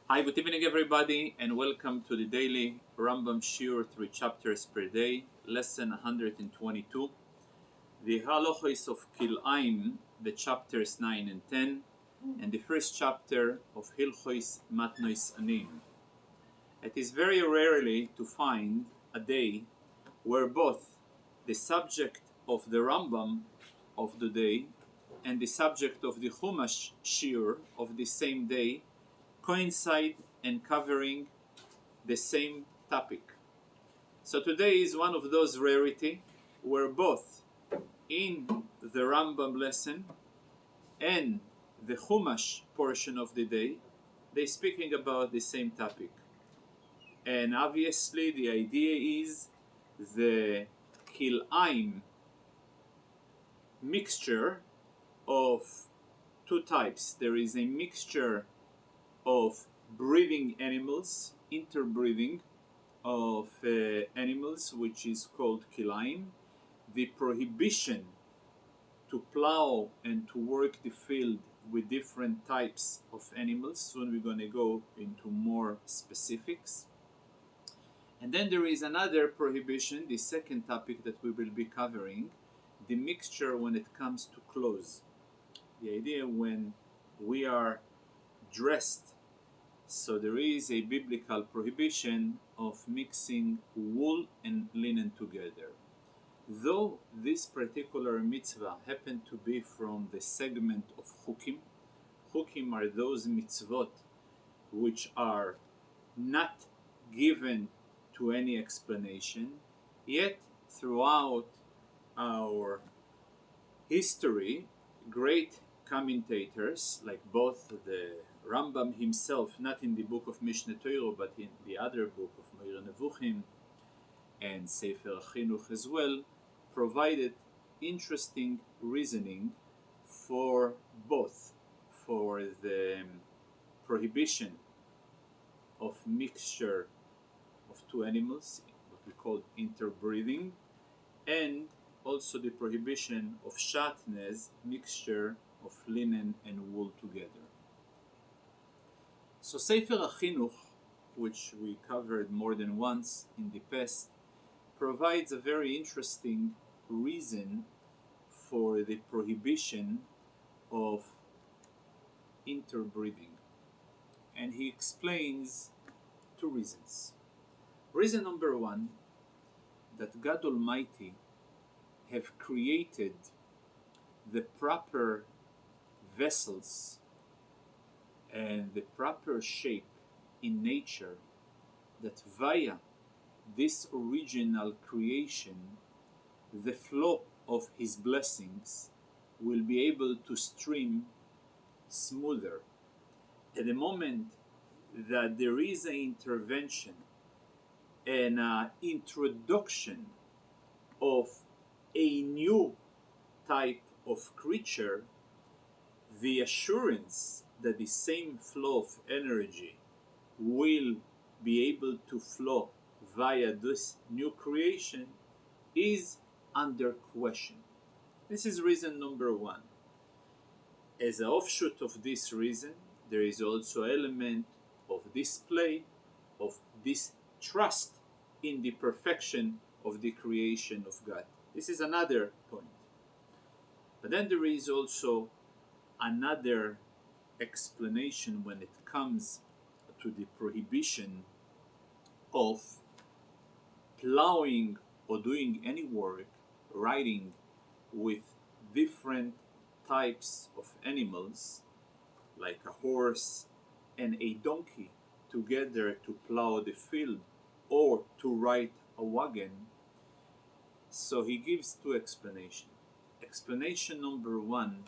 Hi, good evening everybody, and welcome to the daily Rambam Shiur, 3 chapters per day, lesson 122. The halachos of Kilaayim, the chapters 9 and 10, and the first chapter of Hilchos Matnot Aniyim. It is very rarely to find a day where both the subject of the Rambam of the day and the subject of the Chumash Shiur of the same day coincide and covering the same topic. So today is one of those rarity where both in the Rambam lesson and the Chumash portion of the day they speaking about the same topic. And obviously the idea is the Kilaayim mixture of two types. There is a mixture of breeding animals, interbreeding of animals, which is called Kilaayim. The prohibition to plow and to work the field with different types of animals. Soon we're going to go into more specifics. And then there is another prohibition, the second topic that we will be covering, the mixture when it comes to clothes. The idea when we are dressed. So there is a biblical prohibition of mixing wool and linen together. Though this particular mitzvah happened to be from the segment of Chukim, Chukim are those mitzvot which are not given to any explanation, yet throughout our history, great commentators like both the Rambam himself, not in the book of Mishnah Torah, but in the other book of Meir Nevuchim and Sefer Chinuch as well, provided interesting reasoning for both, for the prohibition of mixture of two animals, what we call interbreeding, and also the prohibition of shatnez, mixture of linen and wool together. So Sefer Chinuch, which we covered more than once in the past, provides a very interesting reason for the prohibition of interbreeding. And he explains two reasons. Reason number one, that God Almighty have created the proper vessels and the proper shape in nature that via this original creation the flow of his blessings will be able to stream smoother. At the moment that there is an intervention and an introduction of a new type of creature, the assurance that the same flow of energy will be able to flow via this new creation is under question. This is reason number one. As an offshoot of this reason, there is also an element of display of this trust in the perfection of the creation of God. This is another point. But then there is also another explanation when it comes to the prohibition of plowing or doing any work, riding with different types of animals, like a horse and a donkey, together to plow the field or to ride a wagon. So he gives two explanations. Explanation number one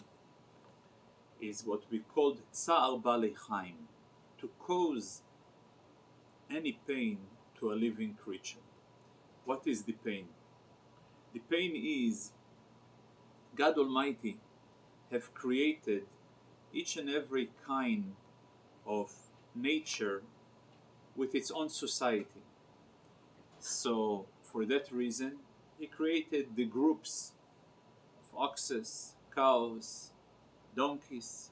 is what we call tsa'ar balei chaim, to cause any pain to a living creature. What is the pain? The pain is God Almighty have created each and every kind of nature with its own society. So for that reason, he created the groups of oxes, cows, donkeys.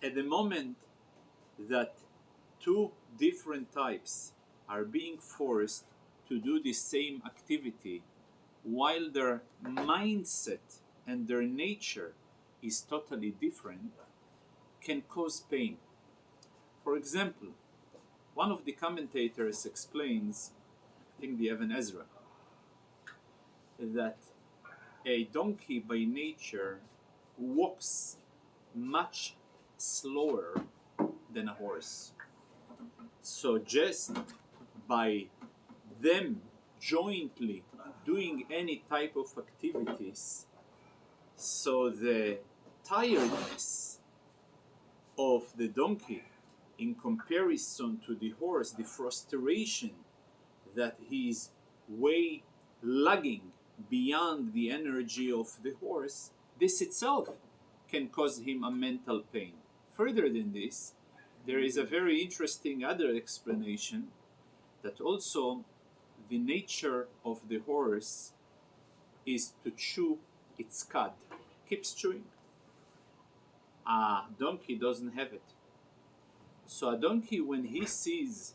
At the moment that two different types are being forced to do the same activity while their mindset and their nature is totally different, can cause pain. For example, one of the commentators explains, I think the Evan Ezra, that a donkey by nature walks much slower than a horse. So just by them jointly doing any type of activities, so the tiredness of the donkey in comparison to the horse, the frustration that he is way lagging beyond the energy of the horse, this itself can cause him a mental pain. Further than this, there is a very interesting other explanation that also the nature of the horse is to chew its cud, keeps chewing. A donkey doesn't have it. So a donkey, when he sees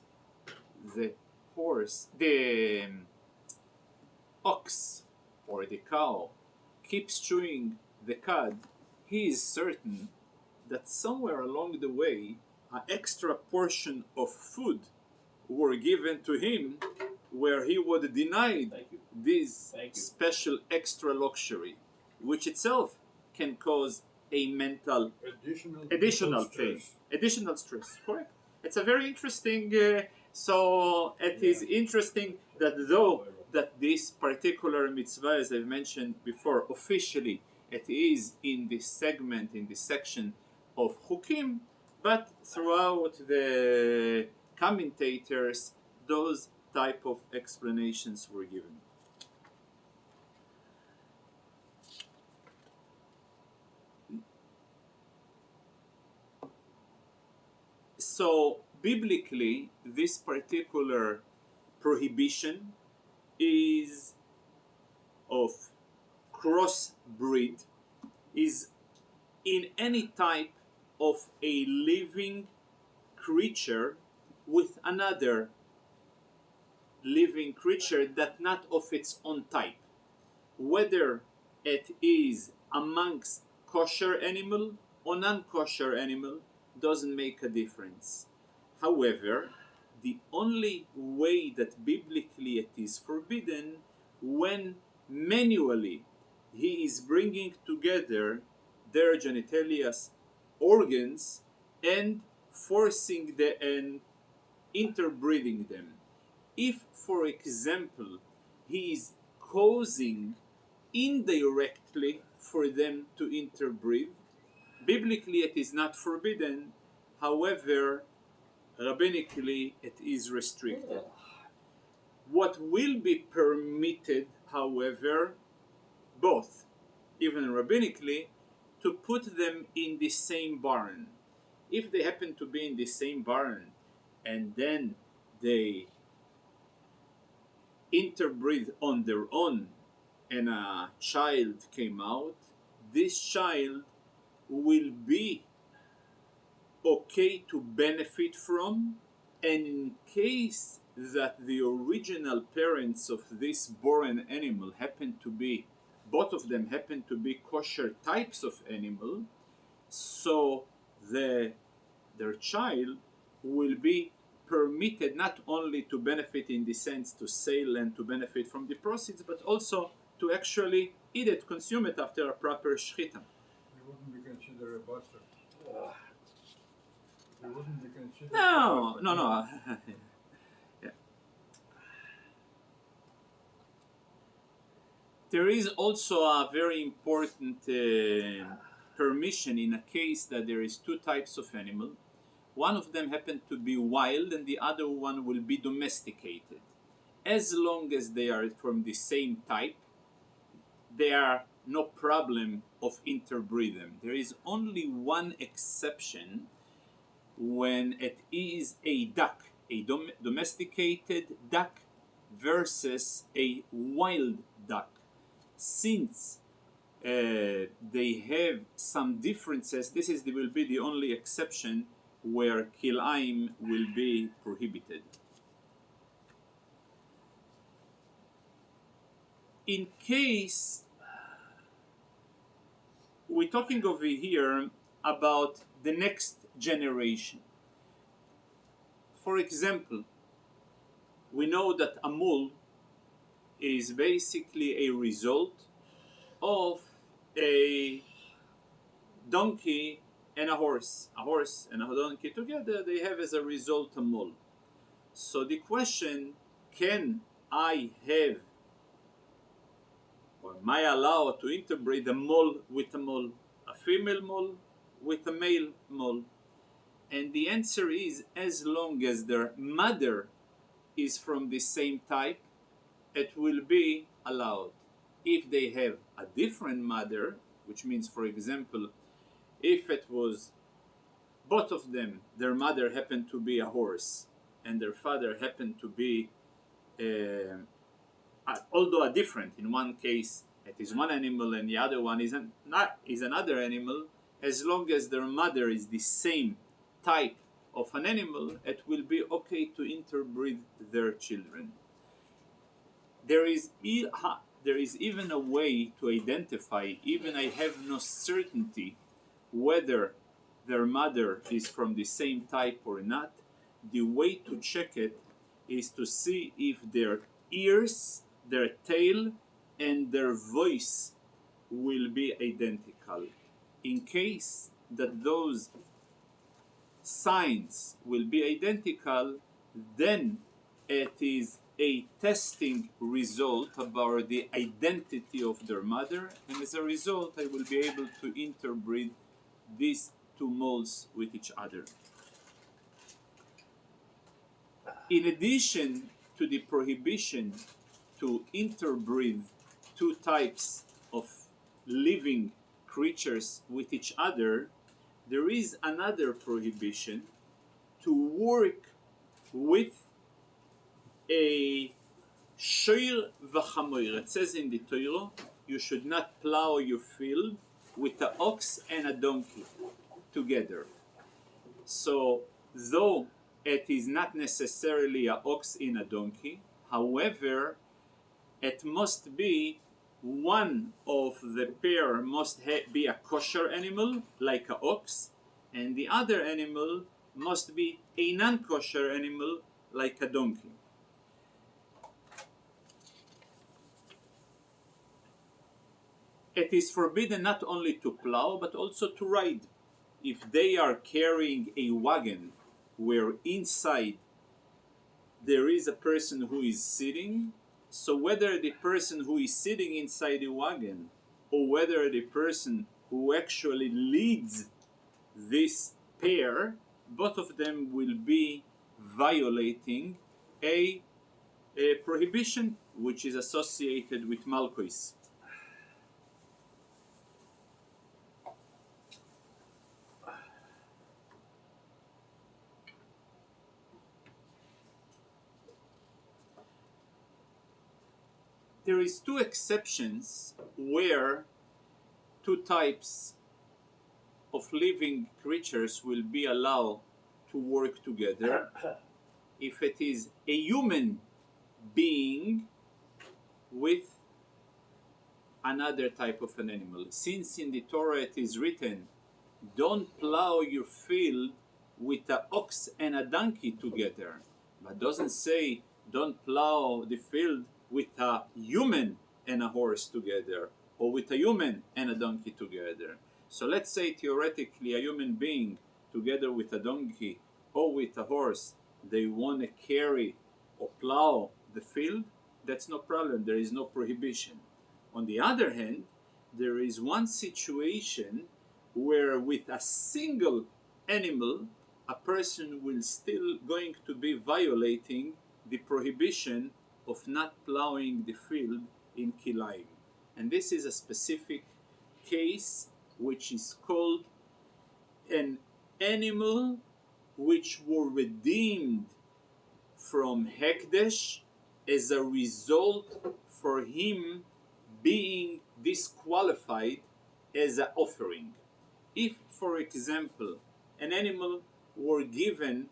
the horse, the ox or the cow keeps chewing the cud, he is certain that somewhere along the way an extra portion of food were given to him where he would deny this special extra luxury, which itself can cause a mental additional pain, additional stress. Correct. It's a very interesting. So it is interesting that though that this particular mitzvah, as I've mentioned before, officially it is in this segment, in this section of Chukim, but throughout the commentators, those type of explanations were given. So biblically, this particular prohibition is of crossbreed, is in any type of a living creature with another living creature that not of its own type. Whether it is amongst kosher animal or non-kosher animal doesn't make a difference. However, the only way that biblically it is forbidden, when manually he is bringing together their genitalias organs and forcing them and interbreeding them. If, for example, he is causing indirectly for them to interbreed, biblically it is not forbidden. However, rabbinically it is restricted. What will be permitted, however, both, even rabbinically, to put them in the same barn. If they happen to be in the same barn and then they interbreed on their own and a child came out, this child will be okay to benefit from, and in case that the original parents of this born animal happen to be, both of them happen to be kosher types of animal, so their child will be permitted not only to benefit in the sense to sell and to benefit from the proceeds, but also to actually eat it, consume it after a proper shchita. It wouldn't be considered a bastard. It wouldn't be considered No. Yeah. There is also a very important permission in a case that there is two types of animal. One of them happen to be wild and the other one will be domesticated. As long as they are from the same type, there are no problem of interbreed them. There is only one exception when it is a duck, a domesticated duck versus a wild duck. Since they have some differences, will be the only exception where Kilaayim will be prohibited. In case we're talking over here about the next generation. For example, we know that a mule is basically a result of a donkey and a horse. A horse and a donkey together, they have as a result a mule. So the question, can I have, or am I allowed to interbreed a mole with a mole, a female mole with a male mole? And the answer is, as long as their mother is from the same type, it will be allowed. If they have a different mother, which means, for example, if it was both of them, their mother happened to be a horse and their father happened to be, although a different, in one case it is one animal and the other one is another animal, as long as their mother is the same type of an animal, it will be okay to interbreed their children. There is even a way to identify, even I have no certainty whether their mother is from the same type or not. The way to check it is to see if their ears, their tail, and their voice will be identical. In case that those signs will be identical, then it is a testing result about the identity of their mother, and as a result I will be able to interbreed these two moles with each other. In addition to the prohibition to interbreed two types of living creatures with each other, there is another prohibition to work with a shoir v'chamoir. It says in the Torah, you should not plow your field with an ox and a donkey together. So, though it is not necessarily an ox and a donkey, however, it must be one of the pair must be a kosher animal, like an ox, and the other animal must be a non-kosher animal, like a donkey. It is forbidden not only to plow, but also to ride. If they are carrying a wagon where inside there is a person who is sitting, so whether the person who is sitting inside the wagon or whether the person who actually leads this pair, both of them will be violating a prohibition which is associated with Malchus. There is two exceptions where two types of living creatures will be allowed to work together. If it is a human being with another type of an animal. Since in the Torah it is written, don't plow your field with an ox and a donkey together, but doesn't say don't plow the field with a human and a horse together, or with a human and a donkey together. So let's say theoretically a human being together with a donkey or with a horse, they want to carry or plow the field, that's no problem, there is no prohibition. On the other hand, there is one situation where with a single animal, a person will still going to be violating the prohibition of not plowing the field in Kilaayim. And this is a specific case which is called an animal which were redeemed from Hekdesh as a result for him being disqualified as an offering. If, for example, an animal were given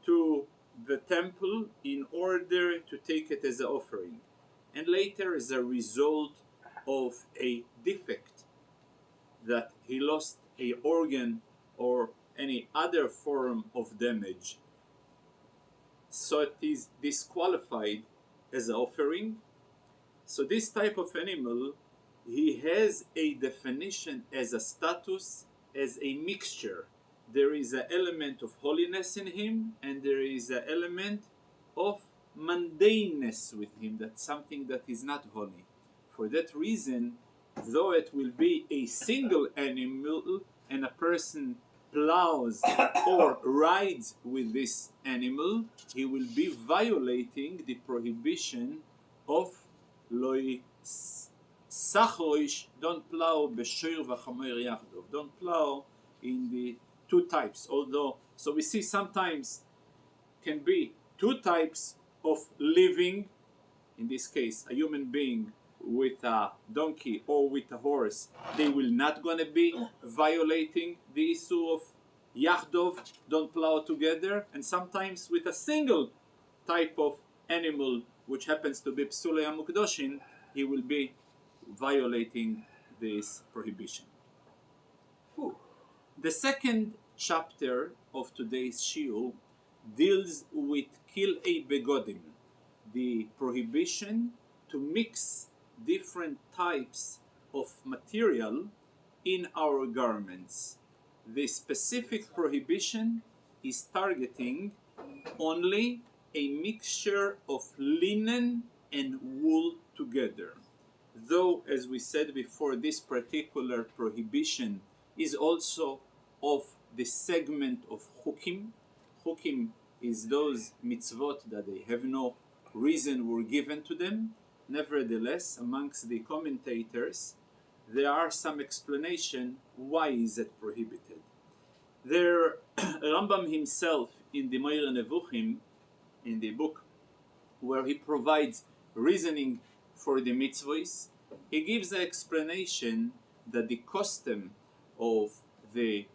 to the temple in order to take it as an offering. And later, as a result of a defect, that he lost a organ or any other form of damage, so it is disqualified as an offering. So this type of animal, he has a definition as a status, as a mixture. There is an element of holiness in him, and there is an element of mundaneness with him. That's something that is not holy. For that reason, though it will be a single animal and a person plows or rides with this animal, he will be violating the prohibition of loi sachroish, don't plow b'shoir v'chamoir yachdov, don't plow in the two types. Although, so we see sometimes can be two types of living, in this case a human being with a donkey or with a horse, they will not gonna be violating the issue of Yachdov, don't plow together. And sometimes with a single type of animal, which happens to be Psulei HaMukdoshin, he will be violating this prohibition. The second chapter of today's shiur deals with Kilei Begodim, the prohibition to mix different types of material in our garments. The specific prohibition is targeting only a mixture of linen and wool together. Though, as we said before, this particular prohibition is also of the segment of chukim. Chukim is those mitzvot that they have no reason were given to them. Nevertheless, amongst the commentators, there are some explanation why is it prohibited. There, Rambam himself in the Moira Nevuchim, in the book where he provides reasoning for the mitzvahs, he gives the explanation that the custom of the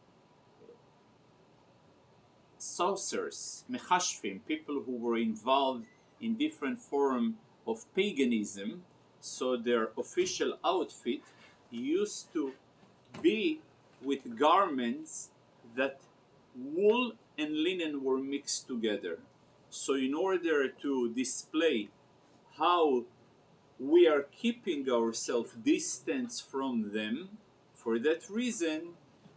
sorcerers, mechashfim, people who were involved in different form of paganism, so their official outfit used to be with garments that wool and linen were mixed together. So in order to display how we are keeping ourselves distant from them, for that reason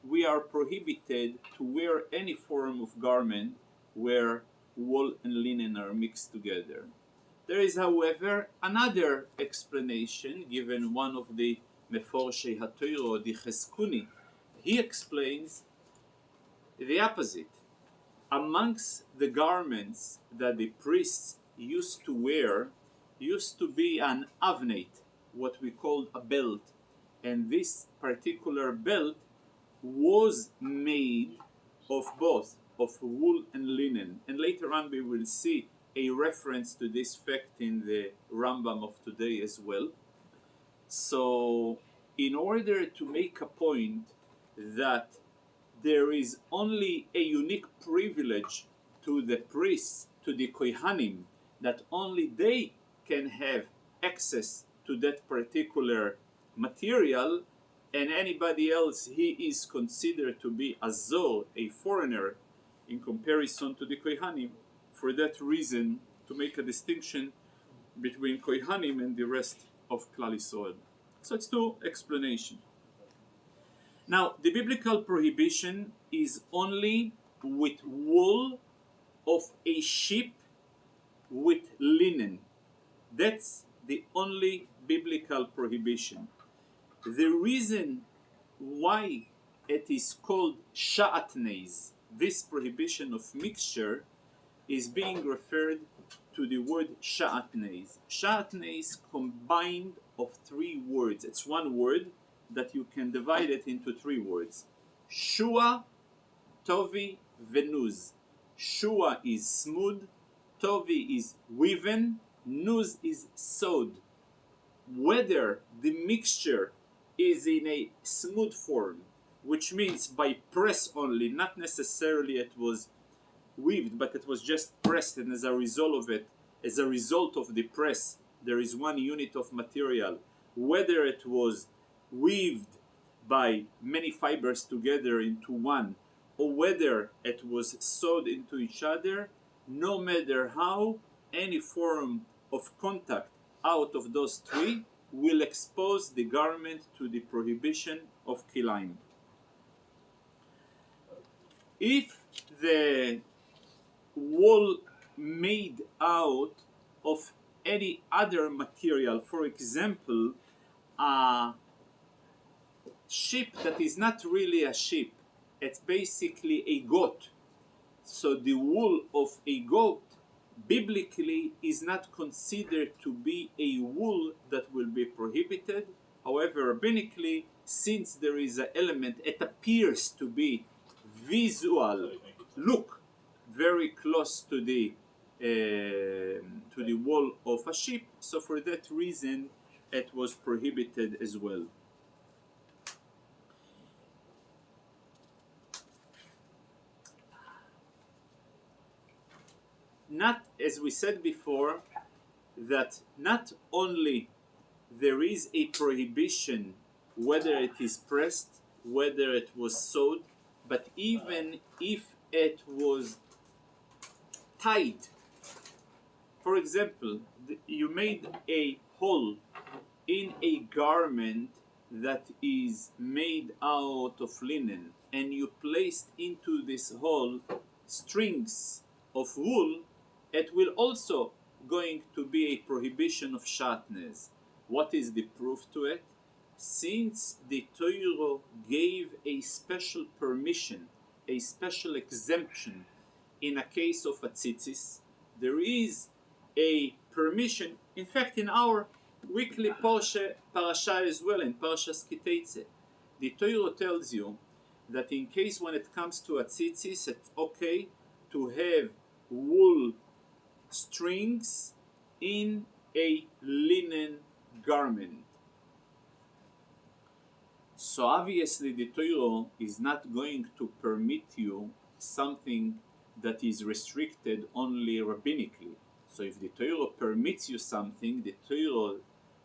we are prohibited to wear any form of garment where wool and linen are mixed together. There is, however, another explanation given one of the Meforshei HaTorah, the Cheskuni. He explains the opposite. Amongst the garments that the priests used to wear used to be an avnate, what we call a belt. And this particular belt was made of both, of wool and linen. And later on we will see a reference to this fact in the Rambam of today as well. So in order to make a point that there is only a unique privilege to the priests, to the Kohanim, that only they can have access to that particular material, and anybody else, he is considered to be a Zor, a foreigner, in comparison to the Kohanim. For that reason, to make a distinction between Kohanim and the rest of Klal Yisrael. So it's two explanations. Now, the biblical prohibition is only with wool of a sheep with linen. That's the only biblical prohibition. The reason why it is called sha'atnez, this prohibition of mixture, is being referred to the word sha'atnez. Sha'atnez combined of three words. It's one word that you can divide it into three words. Shua, Tovi, Venuz. Shua is smooth, Tovi is woven, Nuz is sewed. Whether the mixture is in a smooth form, which means by press only, not necessarily it was weaved, but it was just pressed, and as a result of the press, there is one unit of material. Whether it was weaved by many fibers together into one, or whether it was sewed into each other, no matter how, any form of contact out of those three will expose the garment to the prohibition of Kilaayim. If the wool made out of any other material, for example, a sheep that is not really a sheep, it's basically a goat. So the wool of a goat biblically is not considered to be a wool that will be prohibited. However, rabbinically, since there is an element, it appears to be visual, look very close to the wool of a sheep. So for that reason, it was prohibited as well. Not, as we said before, that not only there is a prohibition whether it is pressed, whether it was sewed, but even if it was tied. For example, you made a hole in a garment that is made out of linen, and you placed into this hole strings of wool, it will also going to be a prohibition of shatnez. What is the proof to it? Since the Torah gave a special permission, a special exemption in a case of a tzitzis, there is a permission. In fact, in our weekly parasha as well, in Parashas Kiteitze, the Torah tells you that in case when it comes to a tzitzis, it's okay to have wool strings in a linen garment. So obviously the Torah is not going to permit you something that is restricted only rabbinically. So if the Torah permits you something, the Torah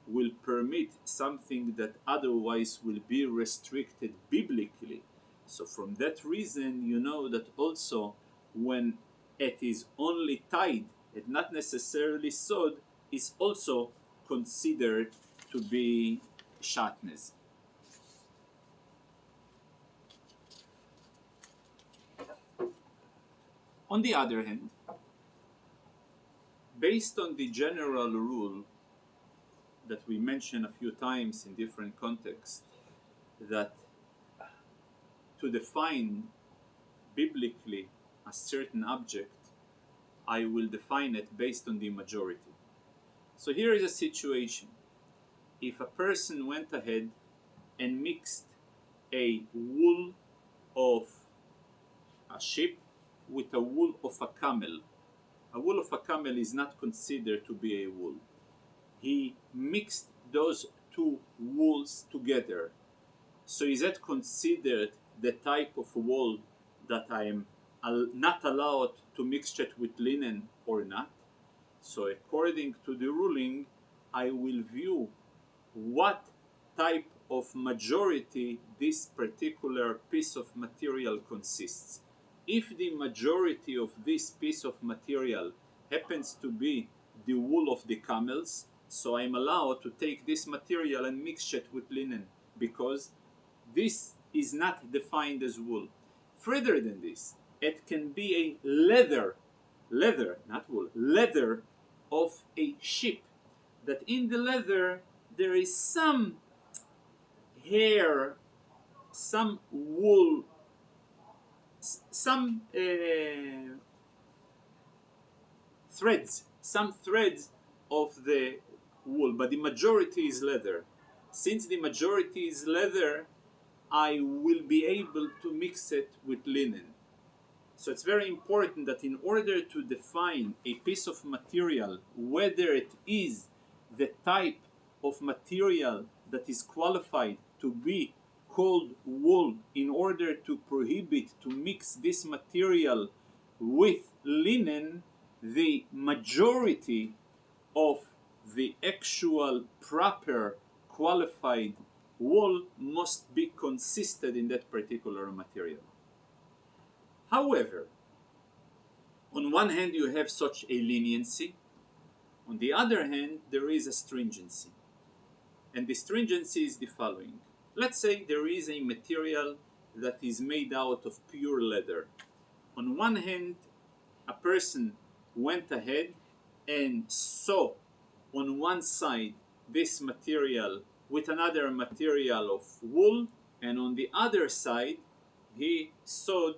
will permit something that otherwise will be restricted biblically. So from that reason, you know that also when it is only tied and not necessarily sewed, is also considered to be shatnez. On the other hand, based on the general rule that we mentioned a few times in different contexts, that to define biblically a certain object, I will define it based on the majority. So here is a situation. If a person went ahead and mixed a wool of a sheep with a wool of a camel of a camel is not considered to be a wool. He mixed those two wools together. So is that considered the type of wool that I am not allowed to mix it with linen or not? So according to the ruling, I will view what type of majority this particular piece of material consists. If the majority of this piece of material happens to be the wool of the camels, so I'm allowed to take this material and mix it with linen, because this is not defined as wool. Further than this, it can be a leather, not wool, leather of a sheep, that in the leather there is some hair, some wool, some threads of the wool, but the majority is leather. Since the majority is leather, I will be able to mix it with linen. So it's very important that in order to define a piece of material, whether it is the type of material that is qualified to be called wool in order to prohibit to mix this material with linen, the majority of the actual proper qualified wool must be consisted in that particular material. However, on one hand you have such a leniency, on the other hand there is a stringency. And the stringency is the following. Let's say there is a material that is made out of pure leather. On one hand, a person went ahead and saw on one side this material with another material of wool, and on the other side he sewed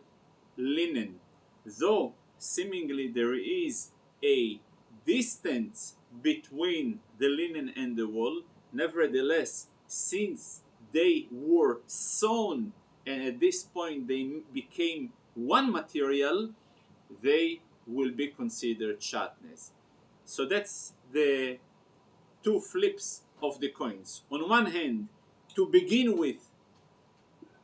linen. Though seemingly there is a distance between the linen and the wool, nevertheless, since they were sewn and at this point they became one material, they will be considered shatnez. So that's the two flips of the coins. On one hand, to begin with,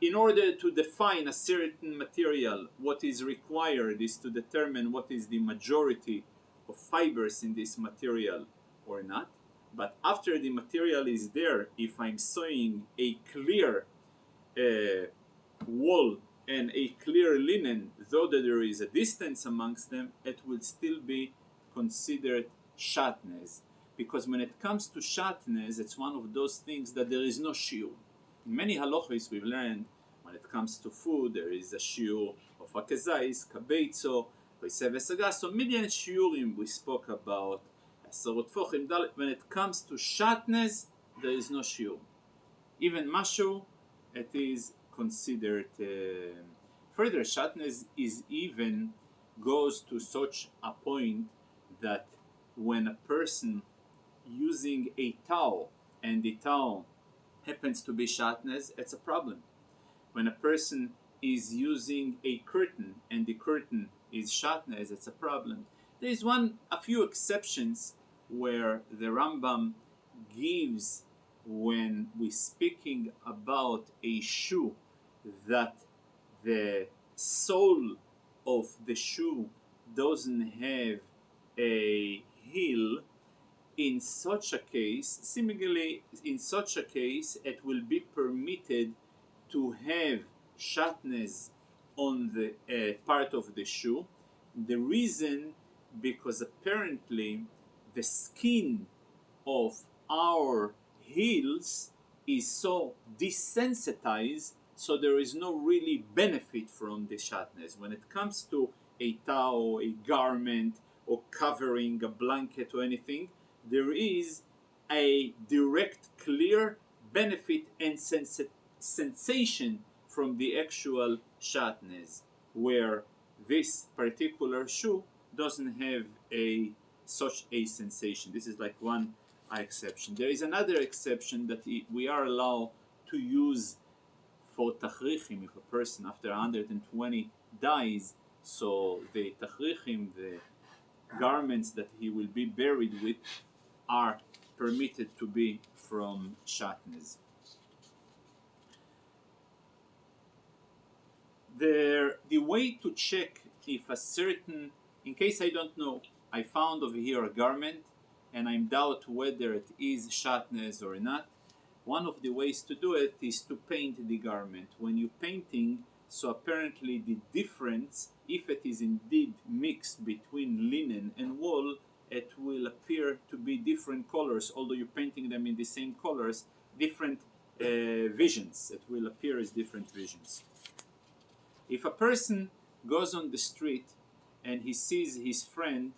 in order to define a certain material, what is required is to determine what is the majority of fibers in this material or not. But after the material is there, if I'm sewing a clear wool and a clear linen, though that there is a distance amongst them, it will still be considered shatnez. Because when it comes to shatnez, it's one of those things that there is no shiur. In many halachos we've learned, when it comes to food, there is a shiur of akezais, kabeitzo, v'sevesaga. So million shiurim we spoke about. When it comes to shatnez, there is no shiur. Even mashu, it is considered. Further, shatnez is even goes to such a point that when a person using a towel and the towel happens to be shatnez, it's a problem. When a person is using a curtain and the curtain is shatnez, it's a problem. There is a few exceptions where the Rambam gives when we're speaking about a shoe that the sole of the shoe doesn't have a heel. In such a case, seemingly in such a case, it will be permitted to have shatnez on the part of the shoe. The reason, because apparently the skin of our heels is so desensitized, so there is no really benefit from the shatnez. When it comes to a towel, a garment, or covering a blanket or anything, there is a direct, clear benefit and sensation from the actual shatnez, where this particular shoe doesn't have such a sensation. This is like one exception. There is another exception that we are allowed to use for tachrichim. If a person after 120 dies, so the tachrichim, the garments that he will be buried with, are permitted to be from shatnez. The way to check if a certain, in case I don't know, I found over here a garment and I doubt whether it is shatnez or not, one of the ways to do it is to paint the garment. When you're painting, so apparently the difference, if it is indeed mixed between linen and wool, it will appear to be different colors. Although you're painting them in the same colors, different visions. It will appear as different visions. If a person goes on the street and he sees his friend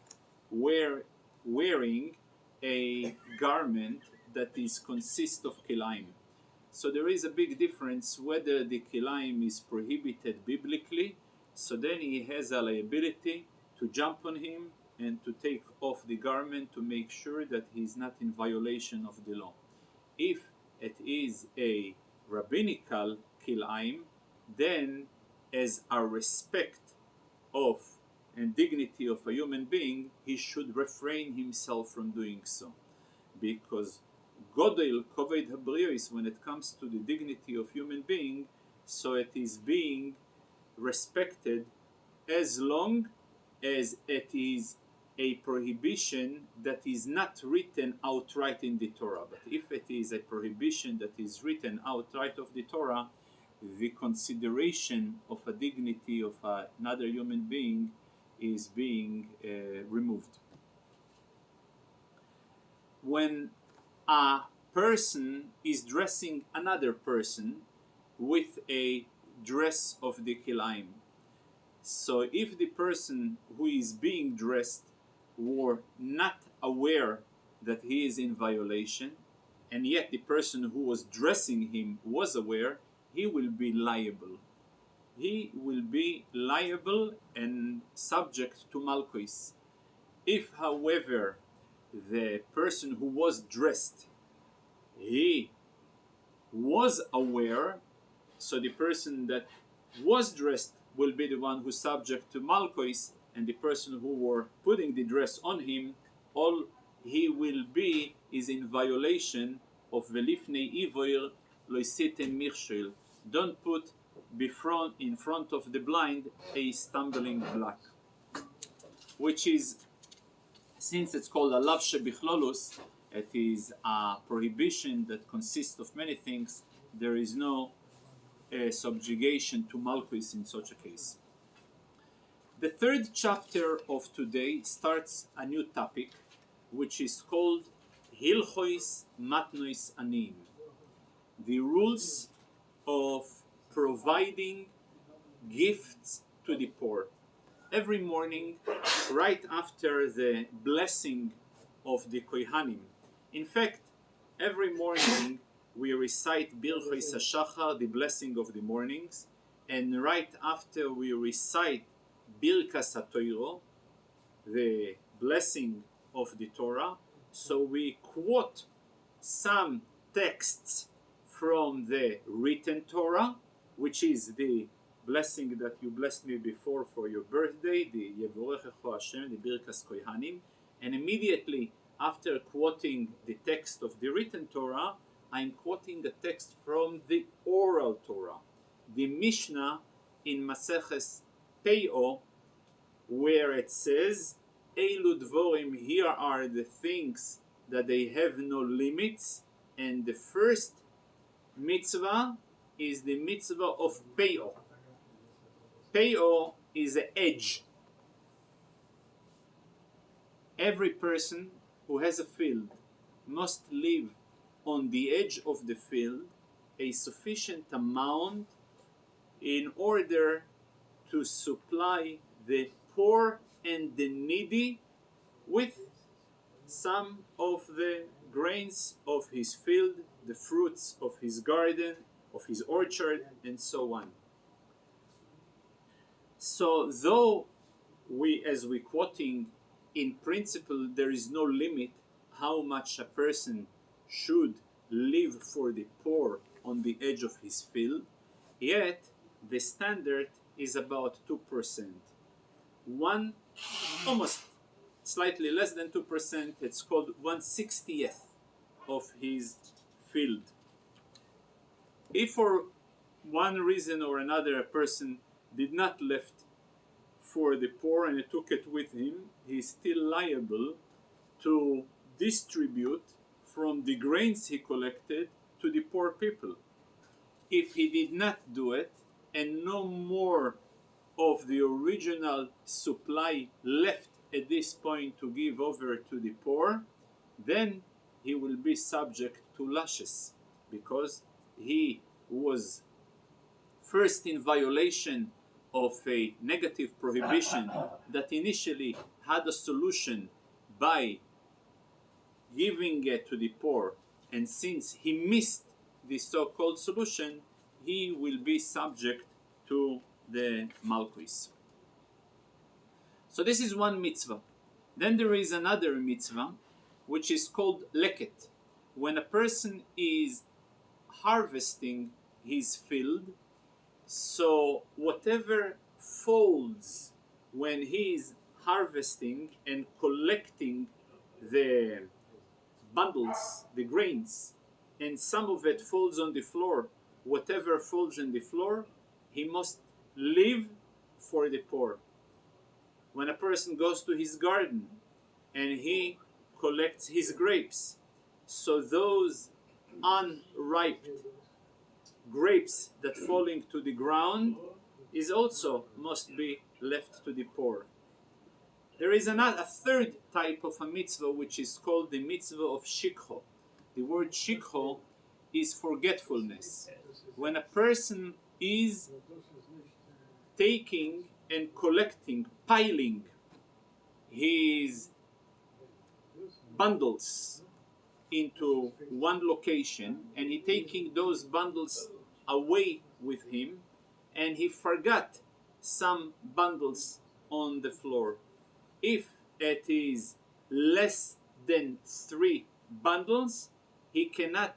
wearing a garment that consists of Kilaayim, so there is a big difference whether the Kilaayim is prohibited biblically, so then he has a liability to jump on him and to take off the garment to make sure that he's not in violation of the law. If it is a rabbinical Kilaayim, then as a respect of and dignity of a human being, he should refrain himself from doing so. Because Godel Koved Habriois, when it comes to the dignity of human being, so it is being respected as long as it is a prohibition that is not written outright in the Torah. But if it is a prohibition that is written outright of the Torah, the consideration of a dignity of another human being is being removed. When a person is dressing another person with a dress of the Kilaayim, so if the person who is being dressed were not aware that he is in violation, and yet the person who was dressing him was aware, he will be liable. He will be liable and subject to Malchus. If, however, the person who was dressed, he was aware, so the person that was dressed will be the one who's subject to Malchus, and the person who were putting the dress on him, all he will be is in violation of Velifnei Ivoir Loisitem Mirshil. Don't put in front of the blind a stumbling block, which is, since it's called a lavshe bichlolus, it is a prohibition that consists of many things. There is no subjugation to Malchus in such a case. The third chapter of today starts a new topic, which is called Hilchois Matnois Aniyim, the rules of providing gifts to the poor. Every morning, right after the blessing of the Kohanim, in fact, every morning we recite Birchois HaShachar, the blessing of the mornings, and right after we recite Birkas HaTorah, the blessing of the Torah, so we quote some texts from the written Torah, which is the blessing that you blessed me before for your birthday, the Yevorechecho Hashem, the Birkas Kohanim, and immediately after quoting the text of the written Torah, I'm quoting the text from the oral Torah, the Mishnah in Maseches Pe'o, where it says, Eilu Dvorim, here are the things that they have no limits, and the first mitzvah is the mitzvah of Pe'o. Pe'o is an edge. Every person who has a field must live on the edge of the field a sufficient amount in order to supply the poor and the needy with some of the grains of his field, the fruits of his garden, of his orchard, and so on. So though as we quoting, in principle there is no limit how much a person should live for the poor on the edge of his field, yet the standard is about 2%. Almost slightly less than 2%, it's called 1/60th of his field. If for one reason or another a person did not left for the poor and he took it with him, he is still liable to distribute from the grains he collected to the poor people. If he did not do it and no more of the original supply left at this point to give over to the poor, then he will be subject to lashes, because he was first in violation of a negative prohibition that initially had a solution by giving it to the poor, and since he missed the so-called solution, he will be subject to the Malchus. So this is one mitzvah. Then there is another mitzvah, which is called leket. When a person is harvesting his field, so whatever folds when he is harvesting and collecting the bundles, the grains, and some of it falls on the floor, whatever falls on the floor, he must leave for the poor. When a person goes to his garden and he collects his grapes, so those unripe grapes that falling to the ground is also must be left to the poor. There is a third type of a mitzvah which is called the mitzvah of shikho. The word shikho is forgetfulness. When a person is taking and collecting, piling his bundles into one location, and he taking those bundles away with him, and he forgot some bundles on the floor. If it is less than 3 bundles, he cannot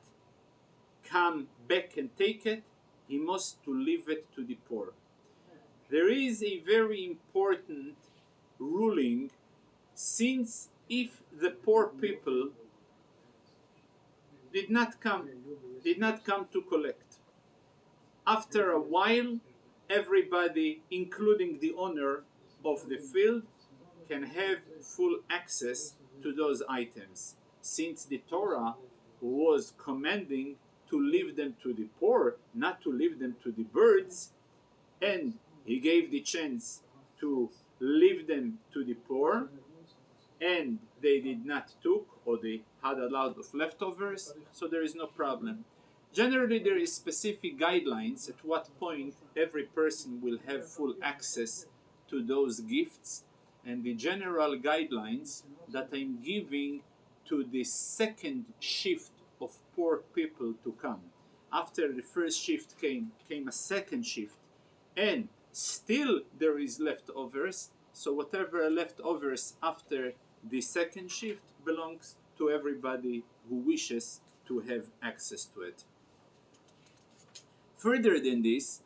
come back and take it. He must to leave it to the poor. There is a very important ruling, since if the poor people did not come to collect, after a while, everybody, including the owner of the field, can have full access to those items, since the Torah was commanding to leave them to the poor, not to leave them to the birds, and he gave the chance to leave them to the poor, and they did not took, or they had a lot of leftovers, so there is no problem. Generally, there is specific guidelines at what point every person will have full access to those gifts, and the general guidelines that I'm giving to the second shift of poor people to come. After the first shift came a second shift, and still there is leftovers, so whatever leftovers after the second shift belongs to everybody who wishes to have access to it. Further than this,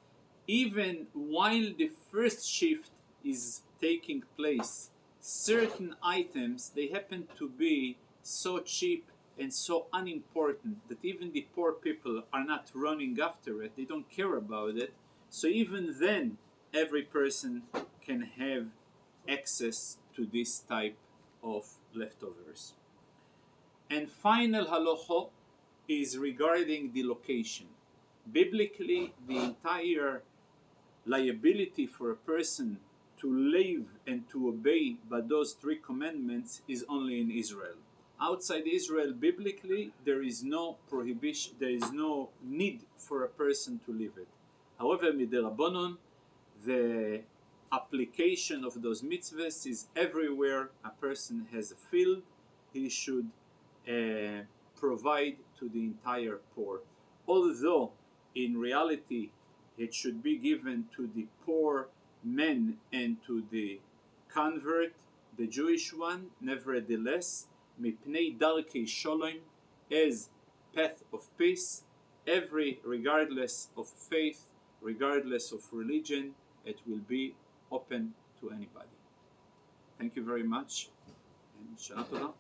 even while the first shift is taking place, certain items, they happen to be so cheap and so unimportant that even the poor people are not running after it, they don't care about it. So even then, every person can have access to this type of leftovers. And final halacha is regarding the location. Biblically, the entire liability for a person to live and to obey by those 3 commandments is only in Israel. Outside Israel, biblically, there is no prohibition, there is no need for a person to live it. However, midirabanan, the application of those mitzvahs is everywhere a person has a field, he should provide to the entire poor. Although, in reality, it should be given to the poor men and to the convert, the Jewish one, nevertheless, mipnei darkei shalom, as path of peace, regardless of faith, regardless of religion, it will be open to anybody. Thank you very much, and Shana Tova.